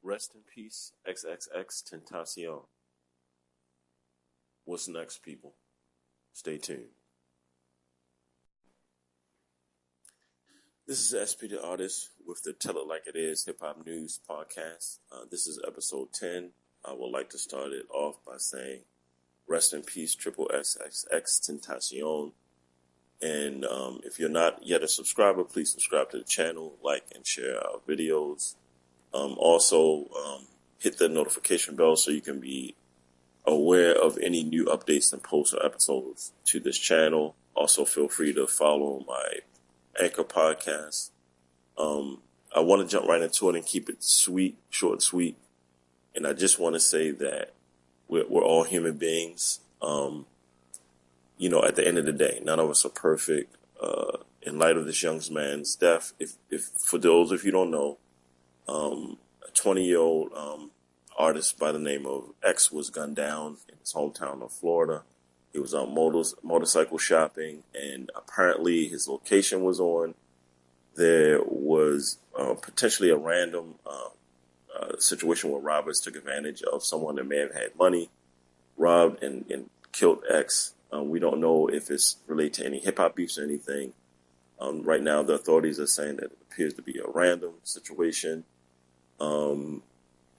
Rest in peace, XXX Tentacion. What's next, people? Stay tuned. This is SP the Artist with the Tell It Like It Is Hip Hop News Podcast. This is episode 10. I would like to start it off by saying rest in peace, XXX Tentacion. And if you're not yet a subscriber, please subscribe to the channel, like and share our videos. Also, hit the notification bell so you can be aware of any new updates and posts or episodes to this channel. Also, feel free to follow my Anchor podcast. I want to jump right into it and keep it sweet, short and sweet. And I just want to say that we're all human beings. At the end of the day, none of us are perfect. In light of this young man's death, if for those of you who don't know, a 20-year-old artist by the name of X was gunned down in his hometown of Florida. He was out motorcycle shopping, and apparently his location was on. There was potentially a random situation where robbers took advantage of someone that may have had money, robbed and killed X. We don't know if it's related to any hip-hop beefs or anything. Right now, the authorities are saying that it appears to be a random situation.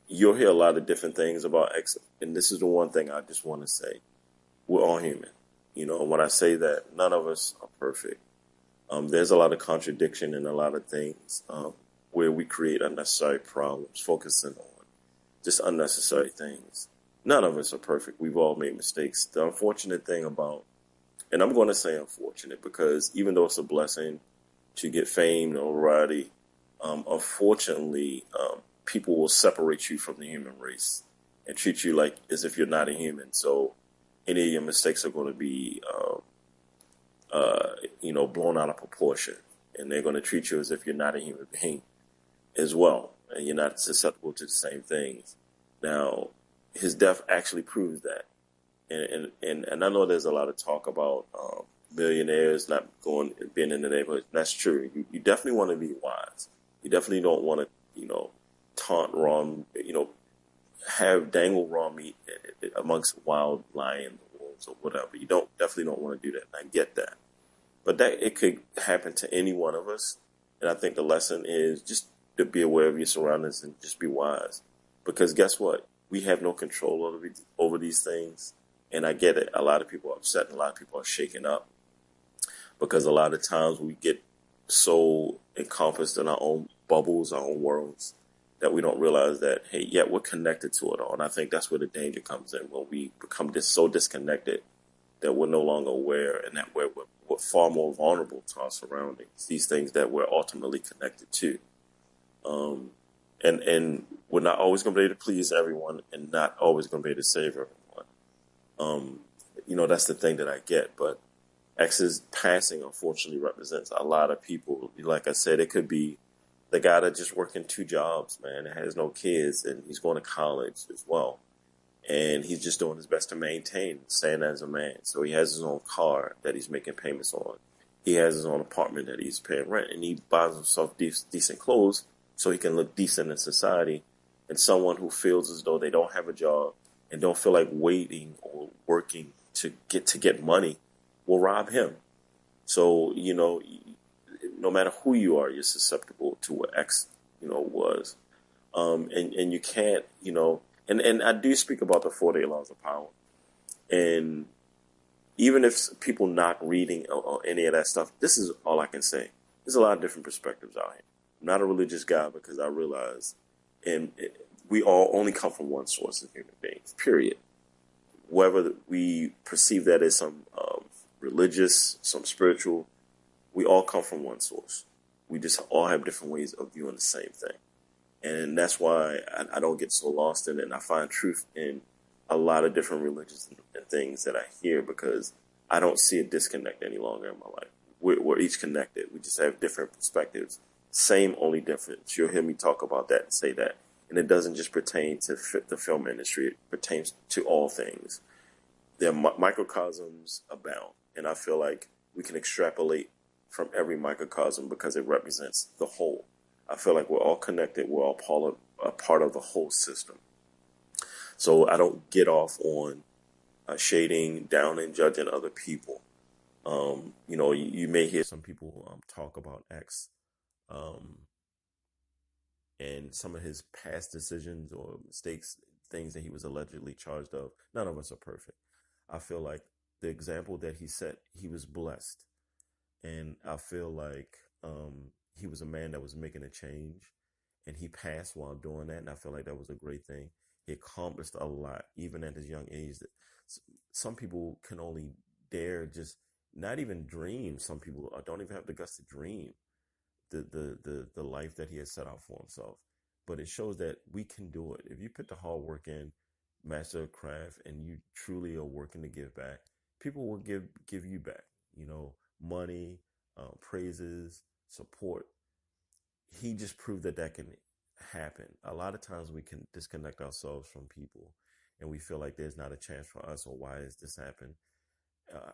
You'll hear a lot of different things about X, and this is the one thing I just want to say. We're all human. When I say that, none of us are perfect. There's a lot of contradiction in a lot of things where we create unnecessary problems, focusing on just unnecessary things. None of us are perfect. We've all made mistakes. The unfortunate thing about, and I'm going to say unfortunate because even though it's a blessing to get fame, notoriety, unfortunately, people will separate you from the human race and treat you like as if you're not a human. So any of your mistakes are going to be, blown out of proportion, and they're going to treat you as if you're not a human being as well, and you're not susceptible to the same things. Now, his death actually proves that, and I know there's a lot of talk about millionaires not being in the neighborhood. That's true. You definitely want to be wise. You definitely don't want to, taunt have dangle raw meat amongst wild lions or wolves or whatever. You definitely don't want to do that. And I get that. But that it could happen to any one of us. And I think the lesson is just to be aware of your surroundings and just be wise. Because guess what? We have no control over these things. And I get it. A lot of people are upset and a lot of people are shaken up. Because a lot of times we get so encompassed in our own bubbles, our own worlds, that we don't realize that, hey, yeah, we're connected to it all. And I think that's where the danger comes in, when we become so disconnected that we're no longer aware, and that we're far more vulnerable to our surroundings, these things that we're ultimately connected to. And we're not always going to be able to please everyone and not always going to be able to save everyone. That's the thing that I get. But X's passing, unfortunately, represents a lot of people. Like I said, it could be the guy that just working 2 jobs, man, and has no kids, and he's going to college as well. And he's just doing his best to maintain staying as a man. So he has his own car that he's making payments on. He has his own apartment that he's paying rent, and he buys himself decent clothes so he can look decent in society. And someone who feels as though they don't have a job and don't feel like waiting or working to get money will rob him. So, no matter who you are, you're susceptible to what X, was. And you can't, and I do speak about the 4-day laws of power. And even if people not reading or any of that stuff, this is all I can say. There's a lot of different perspectives out here. I'm not a religious guy because I realize we all only come from one source as human beings, period. Whether we perceive that as some religious, some spiritual, we all come from one source. We just all have different ways of viewing the same thing. And that's why I don't get so lost in it. And I find truth in a lot of different religions and things that I hear, because I don't see a disconnect any longer in my life. We're each connected. We just have different perspectives. Same, only difference. You'll hear me talk about that and say that. And it doesn't just pertain to the film industry. It pertains to all things. There are microcosms abound. And I feel like we can extrapolate from every microcosm because it represents the whole. I feel like we're all connected. We're all a part of the whole system. So I don't get off on shading down and judging other people. You may hear some people talk about X um, and some of his past decisions or mistakes, things that he was allegedly charged of. None of us are perfect. I feel like the example that he set, he was blessed. And I feel like he was a man that was making a change, and he passed while doing that. And I feel like that was a great thing. He accomplished a lot, even at his young age. That some people can only dare just not even dream. Some people don't even have the guts to dream the life that he has set out for himself. But it shows that we can do it if you put the hard work in, master a craft, and you truly are working to give back. People will give you back. Money, praises, support. He just proved that can happen. A lot of times we can disconnect ourselves from people, and we feel like there's not a chance for us, or why has this happened?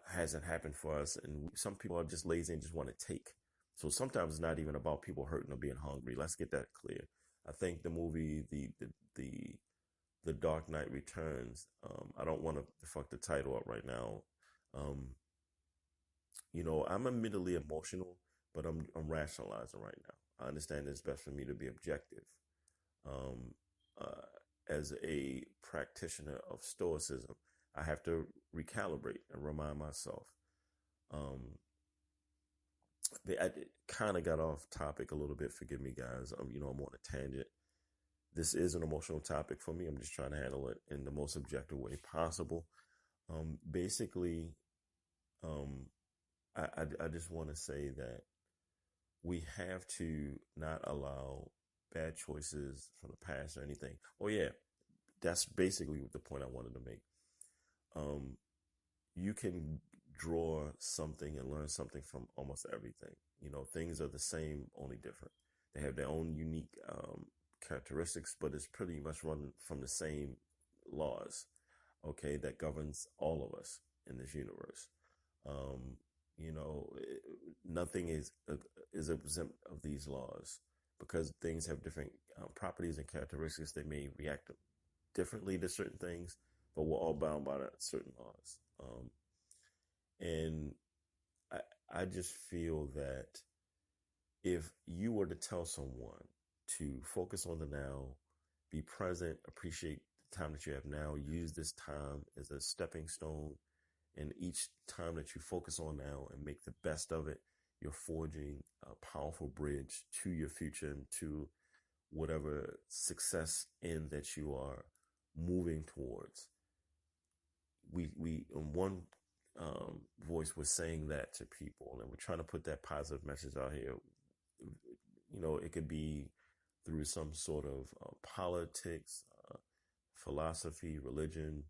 Hasn't happened for us, and some people are just lazy and just want to take. So sometimes it's not even about people hurting or being hungry. Let's get that clear. I think the movie, the Dark Knight Returns. I don't want to fuck the title up right now. I'm admittedly emotional, but I'm rationalizing right now. I understand it's best for me to be objective. Um, as a practitioner of Stoicism, I have to recalibrate and remind myself. I kind of got off topic a little bit. Forgive me, guys. I'm on a tangent. This is an emotional topic for me. I'm just trying to handle it in the most objective way possible. Basically, I just want to say that we have to not allow bad choices from the past or anything. Oh yeah, that's basically the point I wanted to make. You can draw something and learn something from almost everything. Things are the same, only different. They have their own unique characteristics, but it's pretty much run from the same laws, okay, that governs all of us in this universe. Um, Nothing is exempt of these laws, because things have different properties and characteristics. They may react differently to certain things, but we're all bound by certain laws. And I just feel that if you were to tell someone to focus on the now, be present, appreciate the time that you have now, use this time as a stepping stone, and each time that you focus on now and make the best of it, you're forging a powerful bridge to your future and to whatever success end that you are moving towards. We in one voice was saying that to people, and we're trying to put that positive message out here. It could be through some sort of politics, philosophy, religion,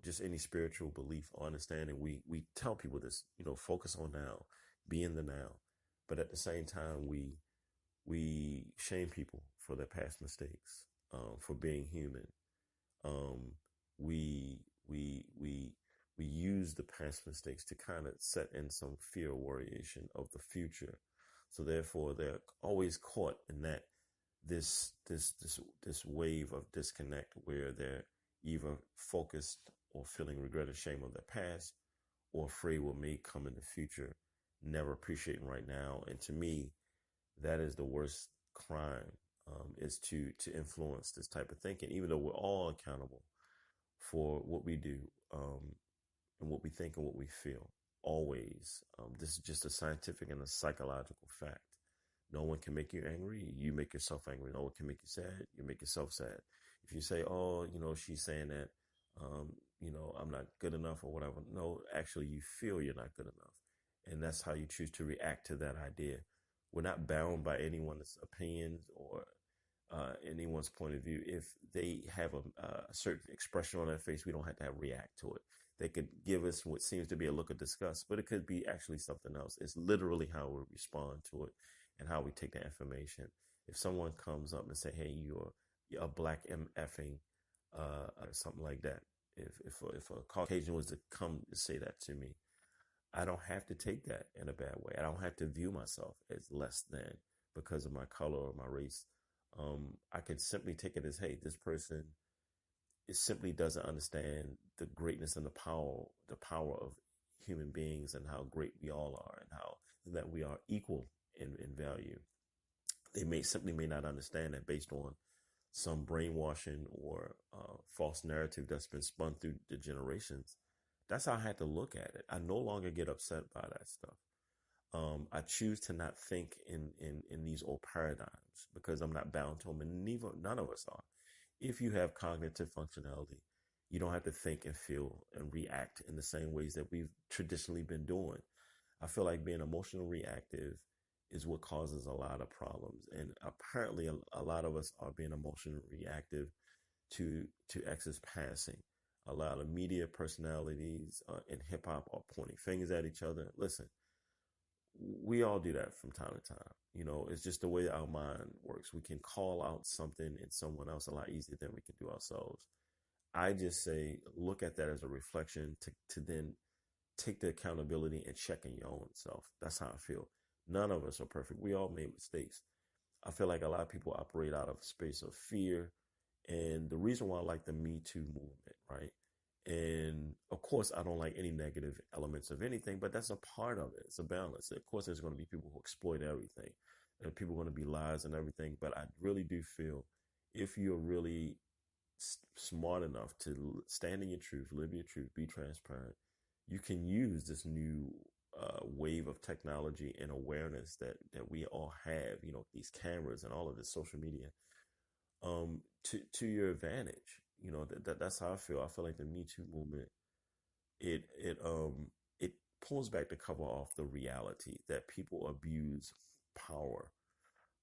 just any spiritual belief or understanding. We tell people this, focus on now, be in the now. But at the same time, we shame people for their past mistakes, for being human. We we we we use the past mistakes to kind of set in some fear variation of the future. So therefore, they're always caught in that this wave of disconnect, where they're either focused or feeling regret or shame of their past, or afraid what may come in the future, never appreciating right now. And to me, that is the worst crime, is to influence this type of thinking, even though we're all accountable for what we do, and what we think and what we feel. Always. This is just a scientific and a psychological fact. No one can make you angry. You make yourself angry. No one can make you sad. You make yourself sad. If you say, oh, she's saying that, I'm not good enough or whatever. No, actually, you feel you're not good enough. And that's how you choose to react to that idea. We're not bound by anyone's opinions or anyone's point of view. If they have a certain expression on their face, we don't have to react to it. They could give us what seems to be a look of disgust, but it could be actually something else. It's literally how we respond to it and how we take the information. If someone comes up and say, "Hey, you're a black MFing," or something like that, if a Caucasian was to come to say that to me, I don't have to take that in a bad way. I don't have to view myself as less than because of my color or my race I could simply take it as, hey, this person, it simply doesn't understand the greatness and the power of human beings and how great we all are and how that we are equal in value. They may not understand that based on some brainwashing or false narrative that's been spun through the generations. That's how I had to look at it. I no longer get upset by that stuff. I choose to not think in these old paradigms because I'm not bound to them, and none of us are. If you have cognitive functionality, you don't have to think and feel and react in the same ways that we've traditionally been doing. I feel like being emotional reactive is what causes a lot of problems, and apparently a lot of us are being emotionally reactive to X's passing. A lot of media personalities in hip hop are pointing fingers at each other. Listen, we all do that from time to time. It's just the way our mind works. We can call out something in someone else a lot easier than we can do ourselves. I just say, look at that as a reflection to then take the accountability and check in your own self. That's how I feel. None of us are perfect. We all made mistakes. I feel like a lot of people operate out of a space of fear. And the reason why I like the Me Too movement, right? And of course, I don't like any negative elements of anything, but that's a part of it. It's a balance. Of course, there's going to be people who exploit everything, and people are going to be lies and everything. But I really do feel if you're really smart enough to stand in your truth, live your truth, be transparent, you can use this new wave of technology and awareness that we all have, these cameras and all of this social media, to your advantage. That's how I feel. I feel like the Me Too movement, it pulls back the cover off the reality that people abuse power,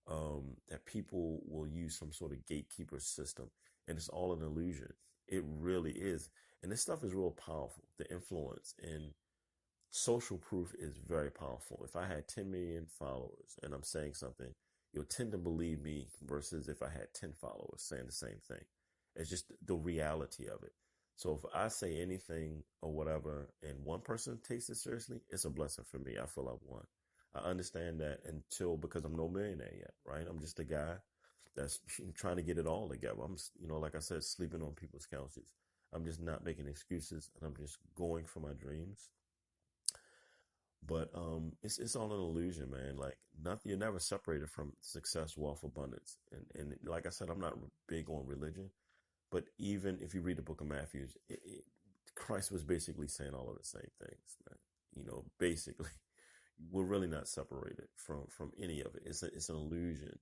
that people will use some sort of gatekeeper system, and it's all an illusion. It really is. And this stuff is real powerful. The influence and social proof is very powerful. If I had 10 million followers and I'm saying something, you'll tend to believe me versus if I had 10 followers saying the same thing. It's just the reality of it. So if I say anything or whatever and one person takes it seriously, it's a blessing for me. I feel I've won. I understand that because I'm no millionaire yet, right? I'm just a guy that's trying to get it all together. I'm, like I said, sleeping on people's couches. I'm just not making excuses, and I'm just going for my dreams. But it's all an illusion, man. Like nothing, you're never separated from success, wealth, abundance. And like I said, I'm not big on religion, but even if you read the Book of Matthew, Christ was basically saying all of the same things, man. Basically, we're really not separated from any of it. It's an illusion,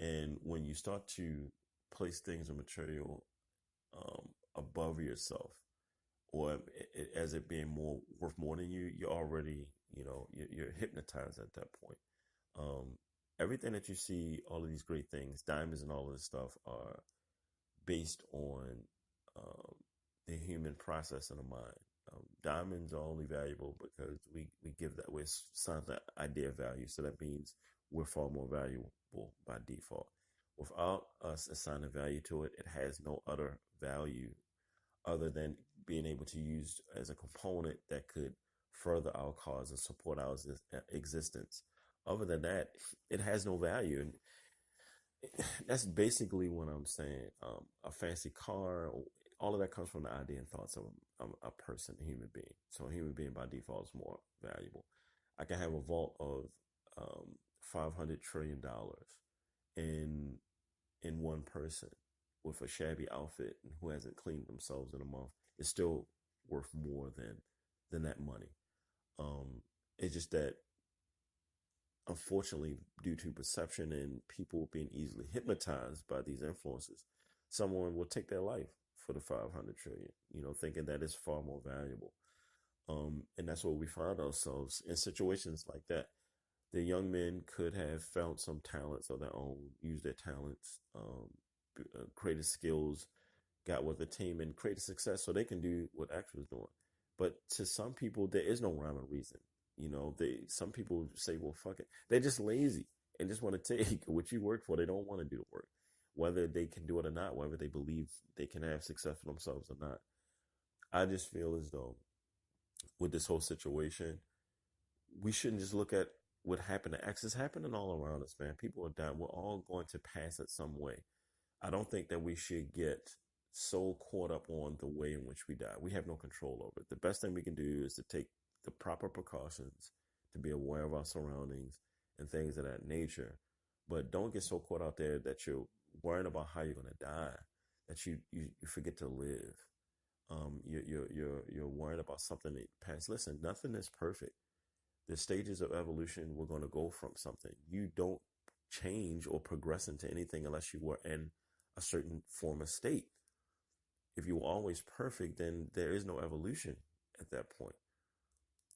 and when you start to place things of material above yourself, or as it being worth more than you, you're already, you're hypnotized at that point. Everything that you see, all of these great things, diamonds and all of this stuff are based on the human process in the mind. Diamonds are only valuable because we give that, we assign that idea of value. So that means we're far more valuable by default. Without us assigning value to it, it has no other value other than being able to use as a component that could further our cause and support our existence. Other than that, it has no value. And that's basically what I'm saying. A fancy car, all of that comes from the idea and thoughts of a person, a human being. So a human being by default is more valuable. I can have a vault of $500 trillion in one person with a shabby outfit and who hasn't cleaned themselves in a month. It's still worth more than that money. It's just that, unfortunately, due to perception and people being easily hypnotized by these influences, someone will take their life for the 500 trillion, thinking that it's far more valuable. And that's where we find ourselves in situations like that. The young men could have found some talents of their own, used their talents, created skills, got with a team and created success so they can do what X was doing. But to some people, there is no rhyme or reason. Some people say, well, fuck it. They're just lazy and just want to take what you work for. They don't want to do the work, whether they can do it or not, whether they believe they can have success for themselves or not. I just feel as though with this whole situation, we shouldn't just look at what happened to X is happening all around us, man. People are dying. We're all going to pass it some way. I don't think that we should get so caught up on the way in which we die. We have no control over it. The best thing we can do is to take the proper precautions, to be aware of our surroundings and things of that nature. But don't get so caught out there that you're worrying about how you're going to die that you forget to live. You're worried about something that passed. Listen, nothing is perfect. The stages of evolution, we're going to go from something. You don't change or progress into anything unless you were in a certain form of state. If you were always perfect, then there is no evolution at that point.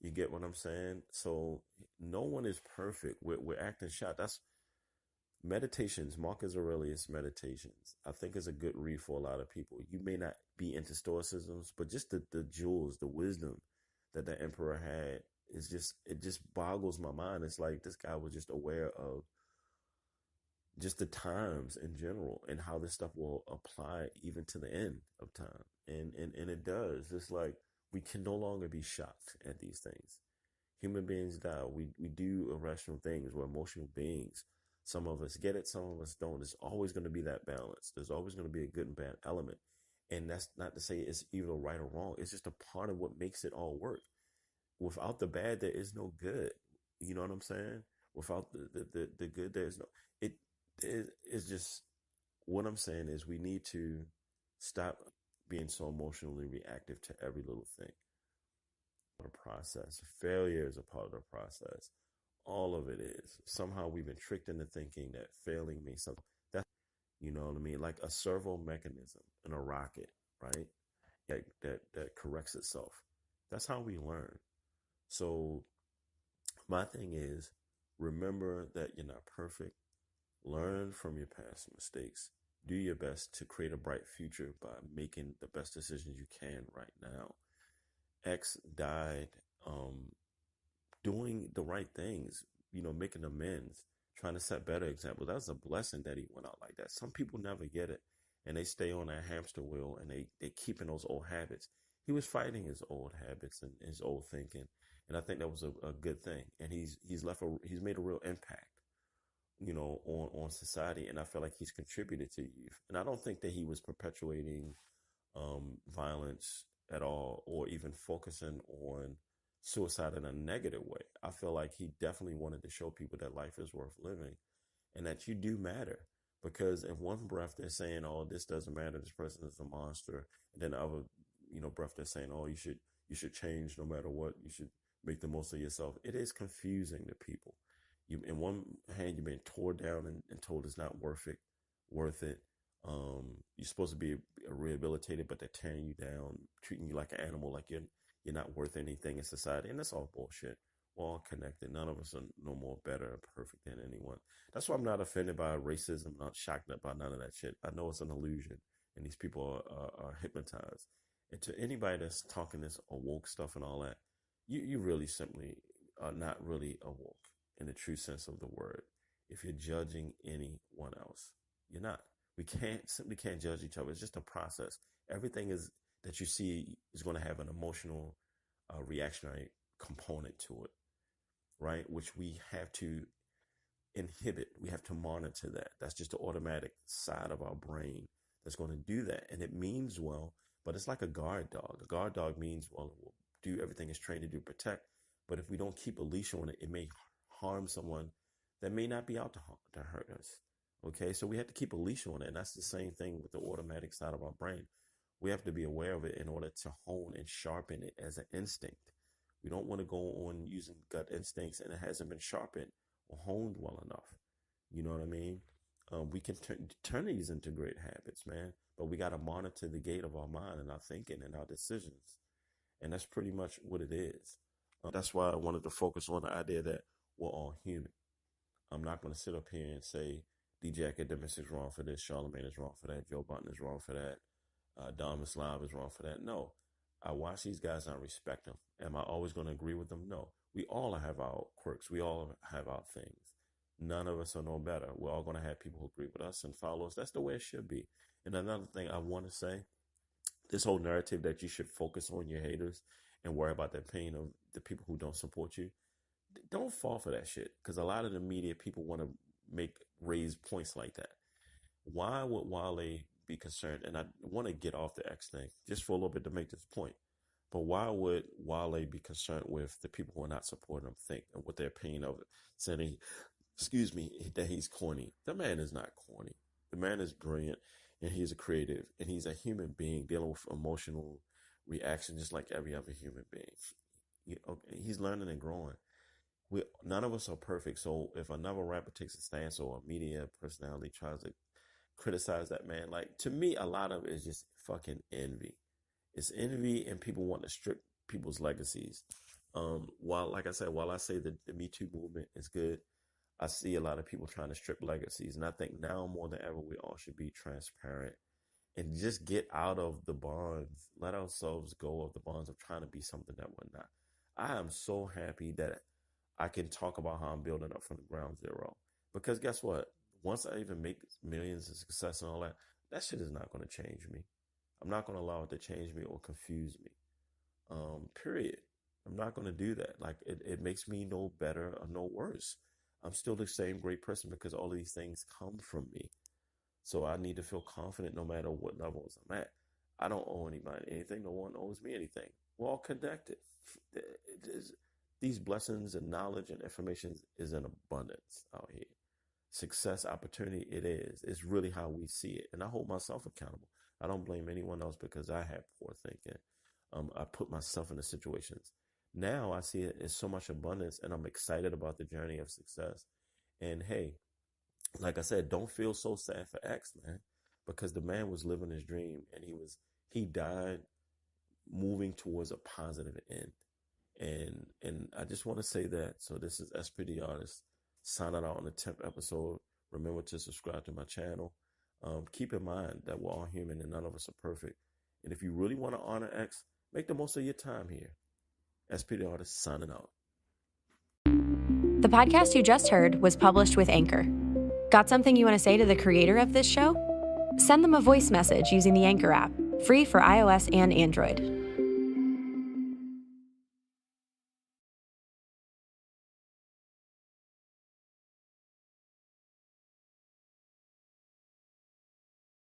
You get what I'm saying? So no one is perfect. We're acting shot. That's meditations. Marcus Aurelius Meditations, I think, is a good read for a lot of people. You may not be into stoicisms, but just the jewels, the wisdom that the emperor had is it just boggles my mind. It's like this guy was just aware of just the times in general and how this stuff will apply even to the end of time. And it does. It's like we can no longer be shocked at these things. Human beings die. We do irrational things. We're emotional beings. Some of us get it, some of us don't. There's always going to be that balance. There's always going to be a good and bad element. And that's not to say it's either right or wrong. It's just a part of what makes it all work. Without the bad, there is no good. You know what I'm saying? Without the good, there is no... It's just... What I'm saying is we need to stop being so emotionally reactive to every little thing. The process. Failure is a part of the process. All of it is. Somehow we've been tricked into thinking that failing means something. That's, you know what I mean? Like a servo mechanism in a rocket, right? That corrects itself. That's how we learn. So my thing is, remember that you're not perfect. Learn from your past mistakes. Do your best to create a bright future by making the best decisions you can right now. X died doing the right things, making amends, trying to set better examples. That was a blessing that he went out like that. Some people never get it, and they stay on that hamster wheel, and they keep in those old habits. He was fighting his old habits and his old thinking, and I think that was a good thing. And he's made a real impact, on society, and I feel like he's contributed to youth. And I don't think that he was perpetuating violence at all, or even focusing on suicide in a negative way. I feel like he definitely wanted to show people that life is worth living and that you do matter. Because in one breath they're saying, "Oh, this doesn't matter. This person is a monster," and then the other, breath they're saying, "Oh, you should change no matter what. You should make the most of yourself." It is confusing to people. You, in one hand, you've been torn down and told it's not worth it. You're supposed to be rehabilitated, but they're tearing you down, treating you like an animal, like you're not worth anything in society. And that's all bullshit. We're all connected. None of us are no more better or perfect than anyone. That's why I'm not offended by racism. I'm not shocked by none of that shit. I know it's an illusion, and these people are hypnotized. And to anybody that's talking this awoke stuff and all that, you really simply are not really awoke in the true sense of the word. If you're judging anyone else, you're not. We simply can't judge each other. It's just a process. Everything that you see is going to have an emotional, reactionary component to it, right? Which we have to inhibit. We have to monitor that. That's just the automatic side of our brain that's going to do that. And it means well, but it's like a guard dog. A guard dog means, well, it will do everything it's trained to do, protect. But if we don't keep a leash on it, it may harm someone that may not be out to hurt us. Okay, so we have to keep a leash on it. And that's the same thing with the automatic side of our brain. We have to be aware of it in order to hone and sharpen it as an instinct. We don't want to go on using gut instincts and it hasn't been sharpened or honed well enough. You know what I mean? We can turn these into great habits, man. But we got to monitor the gate of our mind and our thinking and our decisions. And that's pretty much what it is. That's why I wanted to focus on the idea that we're all human. I'm not going to sit up here and say DJ Academics is wrong for this, Charlamagne is wrong for that, Joe Button is wrong for that, Dom Islam is wrong for that. No, I watch these guys and I respect them. Am I always going to agree with them? No. We all have our quirks. We all have our things. None of us are no better. We're all going to have people who agree with us and follow us. That's the way it should be. And another thing I want to say, this whole narrative that you should focus on your haters and worry about the pain of the people who don't support you, don't fall for that shit, because a lot of the media people want to raise points like that. Why would Wale be concerned? And I want to get off the X thing just for a little bit to make this point. But why would Wale be concerned with the people who are not supporting him think and what their opinion of it? Saying, that he's corny. The man is not corny. The man is brilliant, and he's a creative, and he's a human being dealing with emotional reaction just like every other human being. He's learning and growing. None of us are perfect. So if another rapper takes a stance or a media personality tries to criticize that man, like, to me, a lot of it is just fucking envy. It's envy, and people want to strip people's legacies. While I say that the Me Too movement is good, I see a lot of people trying to strip legacies. And I think now more than ever, we all should be transparent and just get out of the bonds. Let ourselves go of the bonds of trying to be something that we're not. I am so happy that I can talk about how I'm building up from the ground zero. Because guess what? Once I even make millions of success and all that, that shit is not going to change me. I'm not going to allow it to change me or confuse me. Period. I'm not going to do that. Like, it makes me no better or no worse. I'm still the same great person because all of these things come from me. So I need to feel confident no matter what levels I'm at. I don't owe anybody anything. No one owes me anything. We're all connected. These blessings and knowledge and information is in abundance out here. Success, opportunity, it is. It's really how we see it. And I hold myself accountable. I don't blame anyone else because I have poor thinking. I put myself in the situations. Now I see it as so much abundance, and I'm excited about the journey of success. And hey, like I said, don't feel so sad for X, man, because the man was living his dream, and he died moving towards a positive end. And I just want to say that. So this is SPD Artist signing out on the 10th episode. Remember to subscribe to my channel. Keep in mind that we're all human and none of us are perfect. And if you really want to honor X, make the most of your time here. SPD Artist signing out. The podcast you just heard was published with Anchor. Got something you want to say to the creator of this show? Send them a voice message using the Anchor app, free for iOS and Android.